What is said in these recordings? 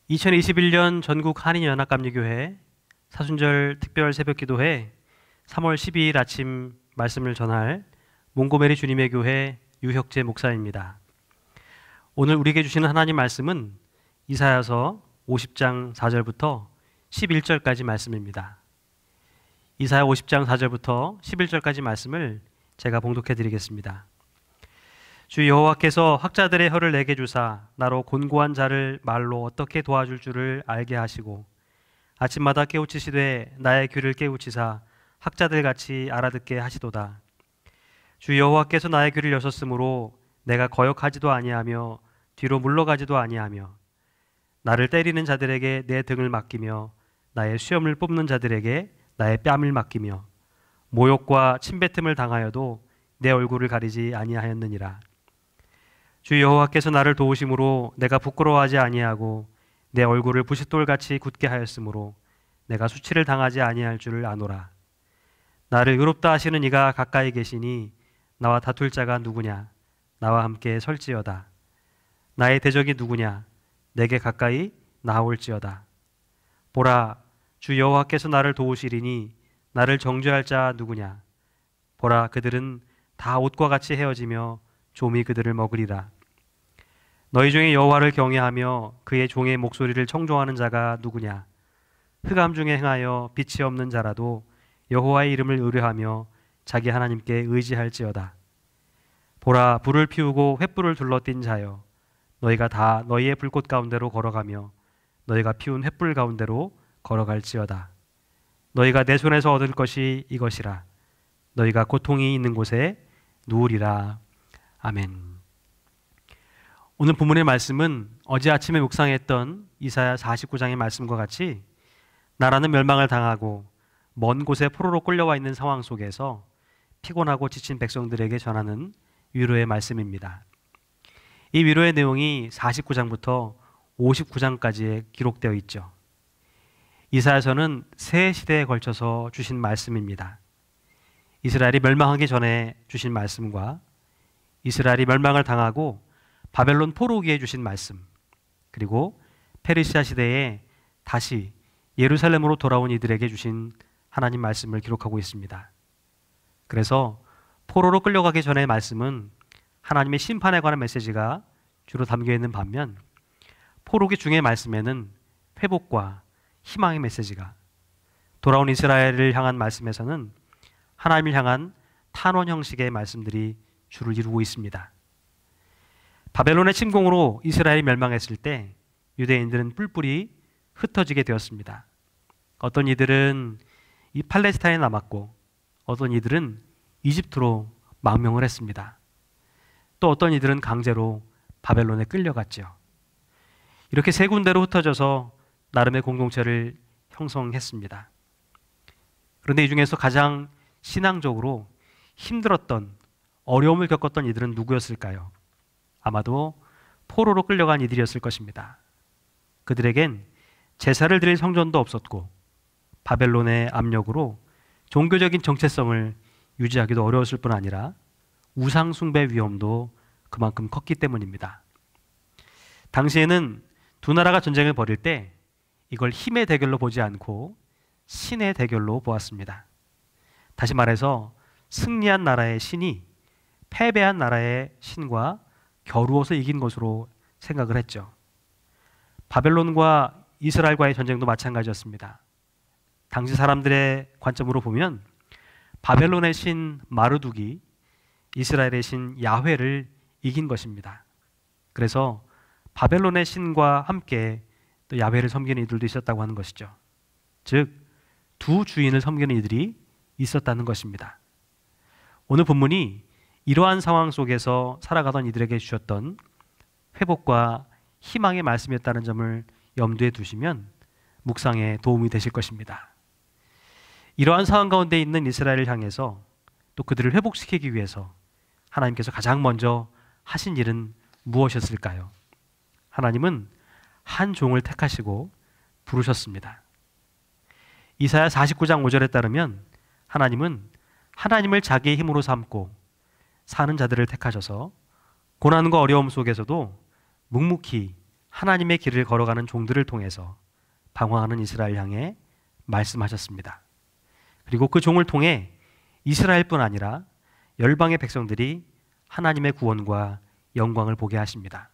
2021년 전국 한인연합감리교회 사순절 특별 새벽기도회 3월 12일 아침 말씀을 전할 몽고메리 주님의 교회 유혁재 목사입니다. 오늘 우리에게 주시는 하나님 말씀은 이사야서 50장 4절부터 11절까지 말씀입니다. 이사야 50장 4절부터 11절까지 말씀을 제가 봉독해 드리겠습니다. 주 여호와께서 학자들의 혀를 내게 주사 나로 곤고한 자를 말로 어떻게 도와줄 줄을 알게 하시고 아침마다 깨우치시되 나의 귀를 깨우치사 학자들같이 알아듣게 하시도다. 주 여호와께서 나의 귀를 여셨으므로 내가 거역하지도 아니하며 뒤로 물러가지도 아니하며 나를 때리는 자들에게 내 등을 맡기며 나의 수염을 뽑는 자들에게 나의 뺨을 맡기며 모욕과 침뱉음을 당하여도 내 얼굴을 가리지 아니하였느니라. 주 여호와께서 나를 도우심으로 내가 부끄러워하지 아니하고 내 얼굴을 부싯돌같이 굳게 하였으므로 내가 수치를 당하지 아니할 줄을 아노라. 나를 의롭다 하시는 이가 가까이 계시니 나와 다툴 자가 누구냐? 나와 함께 설지어다. 나의 대적이 누구냐? 내게 가까이 나아올지어다. 보라, 주 여호와께서 나를 도우시리니 나를 정죄할 자 누구냐? 보라, 그들은 다 옷과 같이 헤어지며 좀이 그들을 먹으리라. 너희 중에 여호와를 경외하며 그의 종의 목소리를 청종하는 자가 누구냐? 흑암 중에 행하여 빛이 없는 자라도 여호와의 이름을 의뢰하며 자기 하나님께 의지할지어다. 보라, 불을 피우고 횃불을 둘러띈 자여, 너희가 다 너희의 불꽃 가운데로 걸어가며 너희가 피운 횃불 가운데로 걸어갈지어다. 너희가 내 손에서 얻을 것이 이것이라. 너희가 고통이 있는 곳에 누우리라. 아멘. 오늘 본문의 말씀은 어제 아침에 묵상했던 이사야 49장의 말씀과 같이 나라는 멸망을 당하고 먼 곳에 포로로 끌려와 있는 상황 속에서 피곤하고 지친 백성들에게 전하는 위로의 말씀입니다. 이 위로의 내용이 49장부터 59장까지에 기록되어 있죠. 이사야서는 세 시대에 걸쳐서 주신 말씀입니다. 이스라엘이 멸망하기 전에 주신 말씀과 이스라엘이 멸망을 당하고 바벨론 포로기에 주신 말씀, 그리고 페르시아 시대에 다시 예루살렘으로 돌아온 이들에게 주신 하나님 말씀을 기록하고 있습니다. 그래서 포로로 끌려가기 전의 말씀은 하나님의 심판에 관한 메시지가 주로 담겨 있는 반면 포로기 중의 말씀에는 회복과 희망의 메시지가, 돌아온 이스라엘을 향한 말씀에서는 하나님을 향한 탄원 형식의 말씀들이 주를 이루고 있습니다. 바벨론의 침공으로 이스라엘이 멸망했을 때 유대인들은 뿔뿔이 흩어지게 되었습니다. 어떤 이들은 이 팔레스타인에 남았고 어떤 이들은 이집트로 망명을 했습니다. 또 어떤 이들은 강제로 바벨론에 끌려갔죠. 이렇게 세 군데로 흩어져서 나름의 공동체를 형성했습니다. 그런데 이 중에서 가장 신앙적으로 힘들었던, 어려움을 겪었던 이들은 누구였을까요? 아마도 포로로 끌려간 이들이었을 것입니다. 그들에겐 제사를 드릴 성전도 없었고 바벨론의 압력으로 종교적인 정체성을 유지하기도 어려웠을 뿐 아니라 우상 숭배 위험도 그만큼 컸기 때문입니다. 당시에는 두 나라가 전쟁을 벌일 때 이걸 힘의 대결로 보지 않고 신의 대결로 보았습니다. 다시 말해서 승리한 나라의 신이 패배한 나라의 신과 겨루어서 이긴 것으로 생각을 했죠. 바벨론과 이스라엘과의 전쟁도 마찬가지였습니다. 당시 사람들의 관점으로 보면 바벨론의 신 마르둑이 이스라엘의 신 야훼를 이긴 것입니다. 그래서 바벨론의 신과 함께 또 야훼를 섬기는 이들도 있었다고 하는 것이죠. 즉, 두 주인을 섬기는 이들이 있었다는 것입니다. 오늘 본문이 이러한 상황 속에서 살아가던 이들에게 주셨던 회복과 희망의 말씀이었다는 점을 염두에 두시면 묵상에 도움이 되실 것입니다. 이러한 상황 가운데 있는 이스라엘을 향해서 또 그들을 회복시키기 위해서 하나님께서 가장 먼저 하신 일은 무엇이었을까요? 하나님은 한 종을 택하시고 부르셨습니다. 이사야 49장 5절에 따르면 하나님은 하나님을 자기의 힘으로 삼고 사는 자들을 택하셔서 고난과 어려움 속에서도 묵묵히 하나님의 길을 걸어가는 종들을 통해서 방황하는 이스라엘 향해 말씀하셨습니다. 그리고 그 종을 통해 이스라엘뿐 아니라 열방의 백성들이 하나님의 구원과 영광을 보게 하십니다.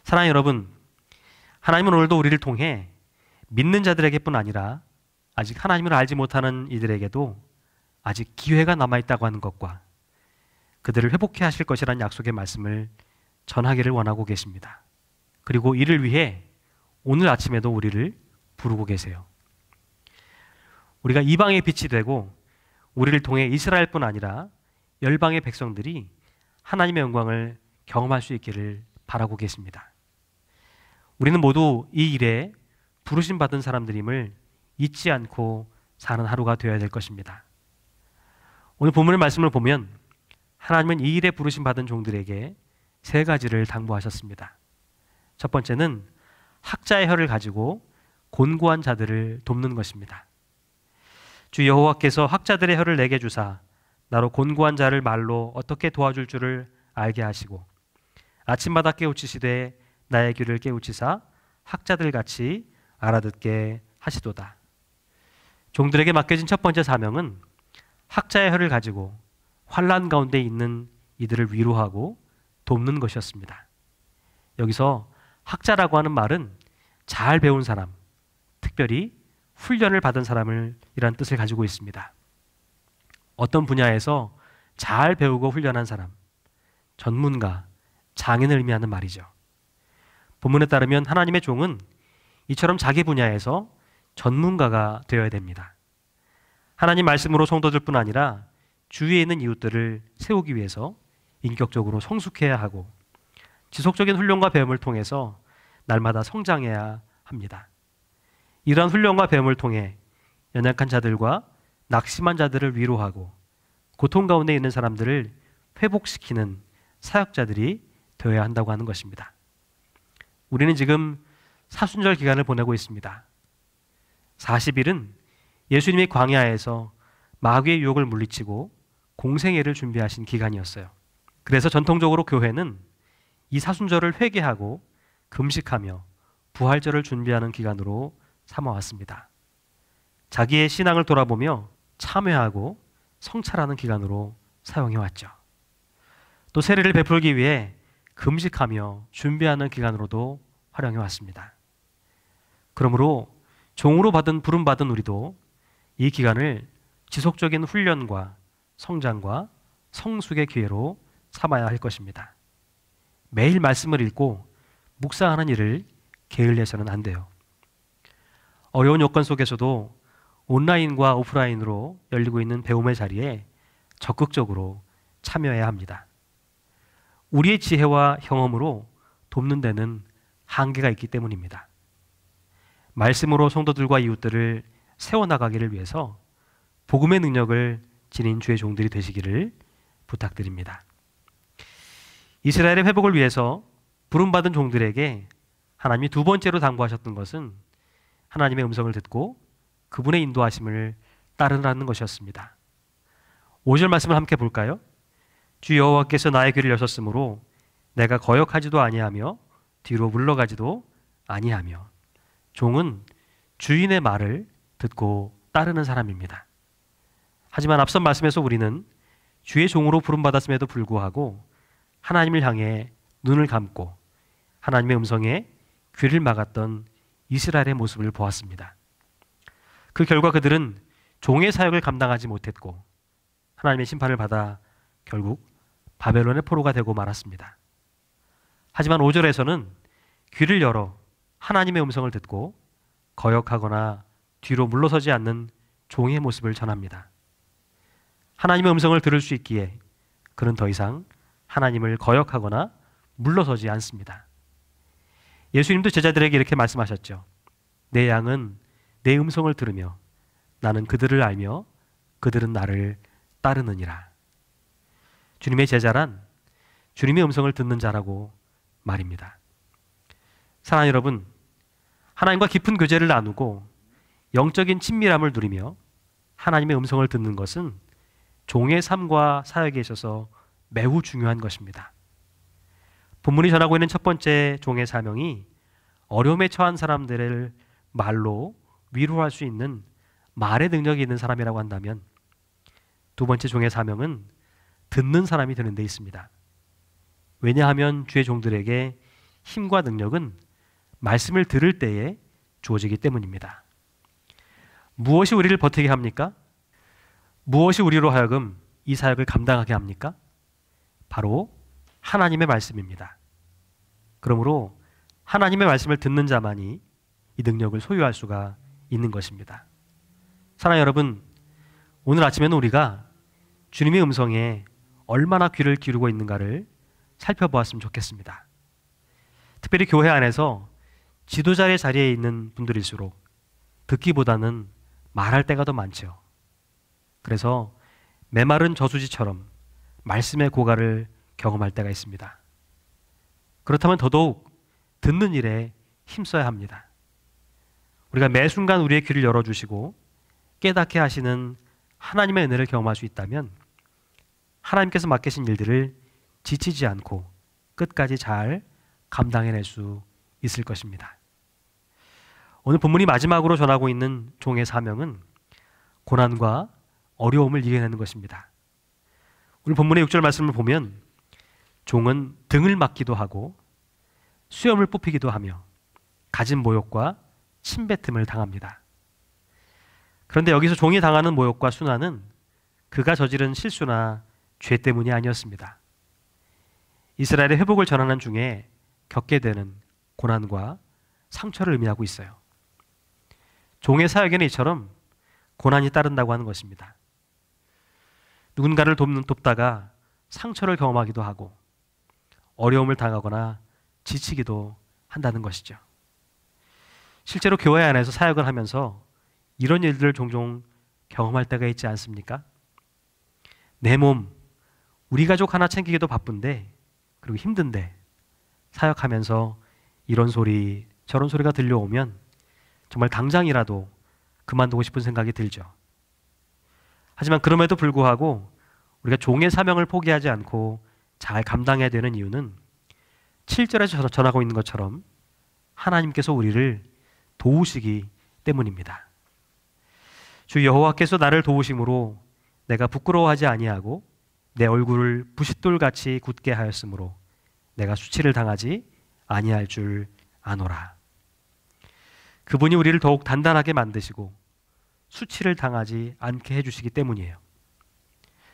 사랑하는 여러분, 하나님은 오늘도 우리를 통해 믿는 자들에게뿐 아니라 아직 하나님을 알지 못하는 이들에게도 아직 기회가 남아있다고 하는 것과 그들을 회복해 하실 것이라는 약속의 말씀을 전하기를 원하고 계십니다. 그리고 이를 위해 오늘 아침에도 우리를 부르고 계세요. 우리가 이방의 빛이 되고 우리를 통해 이스라엘뿐 아니라 열방의 백성들이 하나님의 영광을 경험할 수 있기를 바라고 계십니다. 우리는 모두 이 일에 부르심 받은 사람들임을 잊지 않고 사는 하루가 되어야 될 것입니다. 오늘 본문의 말씀을 보면 하나님은 이 일에 부르심 받은 종들에게 세 가지를 당부하셨습니다. 첫 번째는 학자의 혀를 가지고 곤고한 자들을 돕는 것입니다. 주 여호와께서 학자들의 혀를 내게 주사 나로 곤고한 자를 말로 어떻게 도와줄 줄을 알게 하시고 아침마다 깨우치시되 나의 귀를 깨우치사 학자들같이 알아듣게 하시도다. 종들에게 맡겨진 첫 번째 사명은 학자의 혀를 가지고 환난 가운데 있는 이들을 위로하고 돕는 것이었습니다. 여기서 학자라고 하는 말은 잘 배운 사람, 특별히 훈련을 받은 사람을 이란 뜻을 가지고 있습니다. 어떤 분야에서 잘 배우고 훈련한 사람, 전문가, 장인을 의미하는 말이죠. 본문에 따르면 하나님의 종은 이처럼 자기 분야에서 전문가가 되어야 됩니다. 하나님 말씀으로 성도들뿐 아니라 주위에 있는 이웃들을 세우기 위해서 인격적으로 성숙해야 하고 지속적인 훈련과 배움을 통해서 날마다 성장해야 합니다. 이러한 훈련과 배움을 통해 연약한 자들과 낙심한 자들을 위로하고 고통 가운데 있는 사람들을 회복시키는 사역자들이 되어야 한다고 하는 것입니다. 우리는 지금 사순절 기간을 보내고 있습니다. 40일은 예수님이 광야에서 마귀의 유혹을 물리치고 공생애를 준비하신 기간이었어요. 그래서 전통적으로 교회는 이 사순절을 회개하고 금식하며 부활절을 준비하는 기간으로 삼아왔습니다. 자기의 신앙을 돌아보며 참회하고 성찰하는 기간으로 사용해왔죠. 또 세례를 베풀기 위해 금식하며 준비하는 기간으로도 활용해왔습니다. 그러므로 종으로 부름받은 우리도 이 기간을 지속적인 훈련과 성장과 성숙의 기회로 삼아야 할 것입니다. 매일 말씀을 읽고 묵상하는 일을 게을리해서는 안 돼요. 어려운 여건 속에서도 온라인과 오프라인으로 열리고 있는 배움의 자리에 적극적으로 참여해야 합니다. 우리의 지혜와 경험으로 돕는 데는 한계가 있기 때문입니다. 말씀으로 성도들과 이웃들을 세워나가기를 위해서 복음의 능력을 지닌 주의 종들이 되시기를 부탁드립니다. 이스라엘의 회복을 위해서 부름받은 종들에게 하나님이 두 번째로 당부하셨던 것은 하나님의 음성을 듣고 그분의 인도하심을 따르라는 것이었습니다. 5절 말씀을 함께 볼까요? 주 여호와께서 나의 귀를 여셨으므로 내가 거역하지도 아니하며 뒤로 물러가지도 아니하며. 종은 주인의 말을 듣고 따르는 사람입니다. 하지만 앞선 말씀에서 우리는 주의 종으로 부름받았음에도 불구하고 하나님을 향해 눈을 감고 하나님의 음성에 귀를 막았던 이스라엘의 모습을 보았습니다. 그 결과 그들은 종의 사역을 감당하지 못했고 하나님의 심판을 받아 결국 바벨론의 포로가 되고 말았습니다. 하지만 5절에서는 귀를 열어 하나님의 음성을 듣고 거역하거나 뒤로 물러서지 않는 종의 모습을 전합니다. 하나님의 음성을 들을 수 있기에 그는 더 이상 하나님을 거역하거나 물러서지 않습니다. 예수님도 제자들에게 이렇게 말씀하셨죠. 내 양은 내 음성을 들으며 나는 그들을 알며 그들은 나를 따르느니라. 주님의 제자란 주님의 음성을 듣는 자라고 말입니다. 사랑하는 여러분, 하나님과 깊은 교제를 나누고 영적인 친밀함을 누리며 하나님의 음성을 듣는 것은 종의 삶과 사역에 있어서 매우 중요한 것입니다. 본문이 전하고 있는 첫 번째 종의 사명이 어려움에 처한 사람들을 말로 위로할 수 있는 말의 능력이 있는 사람이라고 한다면, 두 번째 종의 사명은 듣는 사람이 되는 데 있습니다. 왜냐하면 주의 종들에게 힘과 능력은 말씀을 들을 때에 주어지기 때문입니다. 무엇이 우리를 버티게 합니까? 무엇이 우리로 하여금 이 사역을 감당하게 합니까? 바로 하나님의 말씀입니다. 그러므로 하나님의 말씀을 듣는 자만이 이 능력을 소유할 수가 있는 것입니다. 사랑하는 여러분, 오늘 아침에는 우리가 주님의 음성에 얼마나 귀를 기울이고 있는가를 살펴보았으면 좋겠습니다. 특별히 교회 안에서 지도자의 자리에 있는 분들일수록 듣기보다는 말할 때가 더 많죠. 그래서 메마른 저수지처럼 말씀의 고갈을 경험할 때가 있습니다. 그렇다면 더더욱 듣는 일에 힘써야 합니다. 우리가 매 순간 우리의 귀를 열어주시고 깨닫게 하시는 하나님의 은혜를 경험할 수 있다면 하나님께서 맡기신 일들을 지치지 않고 끝까지 잘 감당해낼 수 있을 것입니다. 오늘 본문이 마지막으로 전하고 있는 종의 사명은 고난과 어려움을 이겨내는 것입니다. 오늘 본문의 6절 말씀을 보면 종은 등을 맞기도 하고 수염을 뽑히기도 하며 갖은 모욕과 침뱉음을 당합니다. 그런데 여기서 종이 당하는 모욕과 순환은 그가 저지른 실수나 죄 때문이 아니었습니다. 이스라엘의 회복을 전하는 중에 겪게 되는 고난과 상처를 의미하고 있어요. 종의 사역에는 이처럼 고난이 따른다고 하는 것입니다. 누군가를 돕다가 상처를 경험하기도 하고 어려움을 당하거나 지치기도 한다는 것이죠. 실제로 교회 안에서 사역을 하면서 이런 일들을 종종 경험할 때가 있지 않습니까? 내 몸, 우리 가족 하나 챙기기도 바쁜데, 그리고 힘든데 사역하면서 이런 소리 저런 소리가 들려오면 정말 당장이라도 그만두고 싶은 생각이 들죠. 하지만 그럼에도 불구하고 우리가 종의 사명을 포기하지 않고 잘 감당해야 되는 이유는 7절에서 전하고 있는 것처럼 하나님께서 우리를 도우시기 때문입니다. 주 여호와께서 나를 도우심으로 내가 부끄러워하지 아니하고 내 얼굴을 부싯돌같이 굳게 하였으므로 내가 수치를 당하지 아니할 줄 아노라. 그분이 우리를 더욱 단단하게 만드시고 수치를 당하지 않게 해주시기 때문이에요.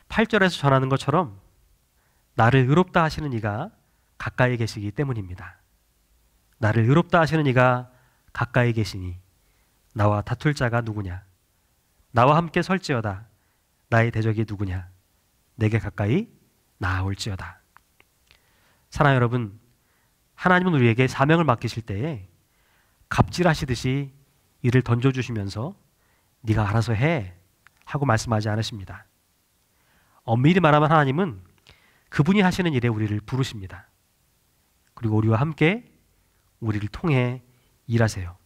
8절에서 전하는 것처럼 나를 의롭다 하시는 이가 가까이 계시기 때문입니다. 나를 의롭다 하시는 이가 가까이 계시니 나와 다툴 자가 누구냐? 나와 함께 설지어다. 나의 대적이 누구냐? 내게 가까이 나아올지어다. 사랑하는 여러분, 하나님은 우리에게 사명을 맡기실 때에 갑질하시듯이 일을 던져주시면서 네가 알아서 해 하고 말씀하지 않으십니다. 엄밀히 말하면 하나님은 그분이 하시는 일에 우리를 부르십니다. 그리고 우리와 함께 우리를 통해 일하세요.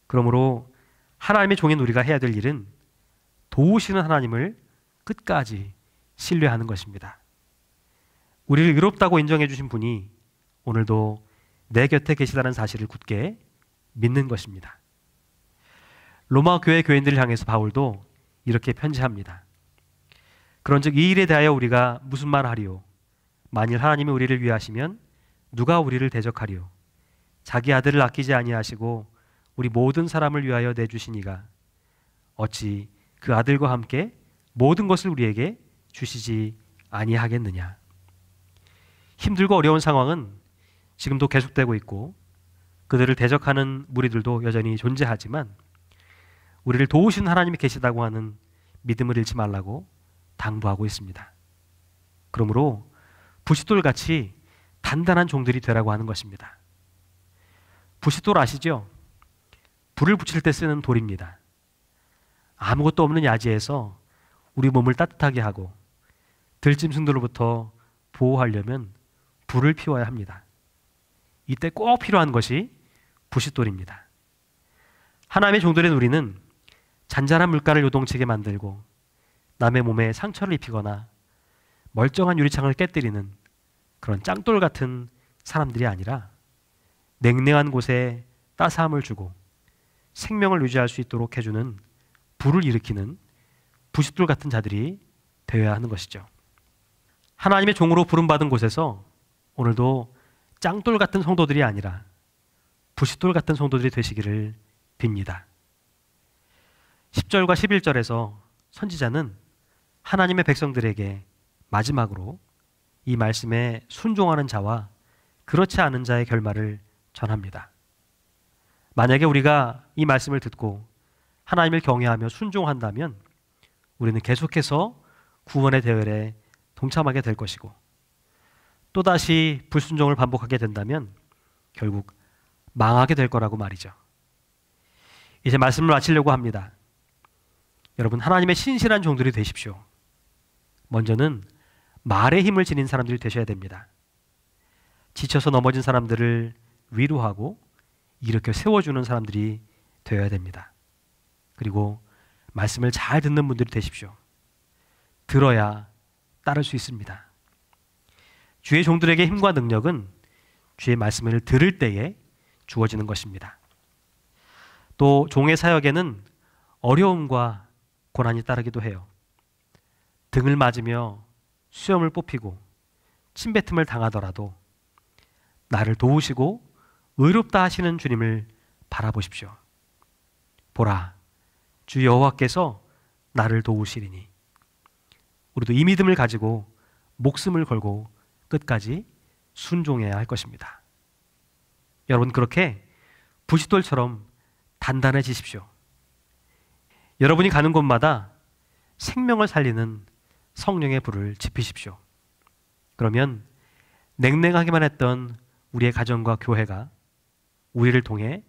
그러므로 하나님의 종인 우리가 해야 될 일은 도우시는 하나님을 끝까지 신뢰하는 것입니다. 우리를 의롭다고 인정해 주신 분이 오늘도 내 곁에 계시다는 사실을 굳게 믿는 것입니다. 로마 교회 교인들을 향해서 바울도 이렇게 편지합니다. 그런즉 이 일에 대하여 우리가 무슨 말 하리요? 만일 하나님이 우리를 위하시면 누가 우리를 대적하리요? 자기 아들을 아끼지 아니하시고 우리 모든 사람을 위하여 내주시니가 어찌 그 아들과 함께 모든 것을 우리에게 주시지 아니하겠느냐. 힘들고 어려운 상황은 지금도 계속되고 있고 그들을 대적하는 무리들도 여전히 존재하지만 우리를 도우신 하나님이 계시다고 하는 믿음을 잃지 말라고 당부하고 있습니다. 그러므로 부싯돌같이 단단한 종들이 되라고 하는 것입니다. 부싯돌 아시죠? 불을 붙일 때 쓰는 돌입니다. 아무것도 없는 야지에서 우리 몸을 따뜻하게 하고 들짐승들로부터 보호하려면 불을 피워야 합니다. 이때 꼭 필요한 것이 부싯돌입니다. 하나님의 종들인 우리는 잔잔한 물가를 요동치게 만들고 남의 몸에 상처를 입히거나 멀쩡한 유리창을 깨뜨리는 그런 짱돌 같은 사람들이 아니라 냉랭한 곳에 따스함을 주고 생명을 유지할 수 있도록 해주는 불을 일으키는 부싯돌 같은 자들이 되어야 하는 것이죠. 하나님의 종으로 부름받은 곳에서 오늘도 짱돌 같은 성도들이 아니라 부싯돌 같은 성도들이 되시기를 빕니다. 10절과 11절에서 선지자는 하나님의 백성들에게 마지막으로 이 말씀에 순종하는 자와 그렇지 않은 자의 결말을 전합니다. 만약에 우리가 이 말씀을 듣고 하나님을 경외하며 순종한다면 우리는 계속해서 구원의 대열에 동참하게 될 것이고, 또다시 불순종을 반복하게 된다면 결국 망하게 될 거라고 말이죠. 이제 말씀을 마치려고 합니다. 여러분, 하나님의 신실한 종들이 되십시오. 먼저는 말의 힘을 지닌 사람들이 되셔야 됩니다. 지쳐서 넘어진 사람들을 위로하고 일으켜 세워주는 사람들이 되어야 됩니다. 그리고 말씀을 잘 듣는 분들이 되십시오. 들어야 따를 수 있습니다. 주의 종들에게 힘과 능력은 주의 말씀을 들을 때에 주어지는 것입니다. 또 종의 사역에는 어려움과 고난이 따르기도 해요. 등을 맞으며 수염을 뽑히고 침뱉음을 당하더라도 나를 도우시고 의롭다 하시는 주님을 바라보십시오. 보라, 주 여호와께서 나를 도우시리니. 우리도 이 믿음을 가지고 목숨을 걸고 끝까지 순종해야 할 것입니다. 여러분, 그렇게 부싯돌처럼 단단해지십시오. 여러분이 가는 곳마다 생명을 살리는 성령의 불을 지피십시오. 그러면 냉랭하기만 했던 우리의 가정과 교회가 우리를 통해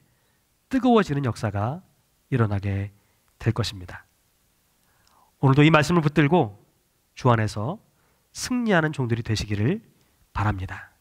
뜨거워지는 역사가 일어나게 될 것입니다. 오늘도 이 말씀을 붙들고 주 안에서 승리하는 종들이 되시기를 바랍니다.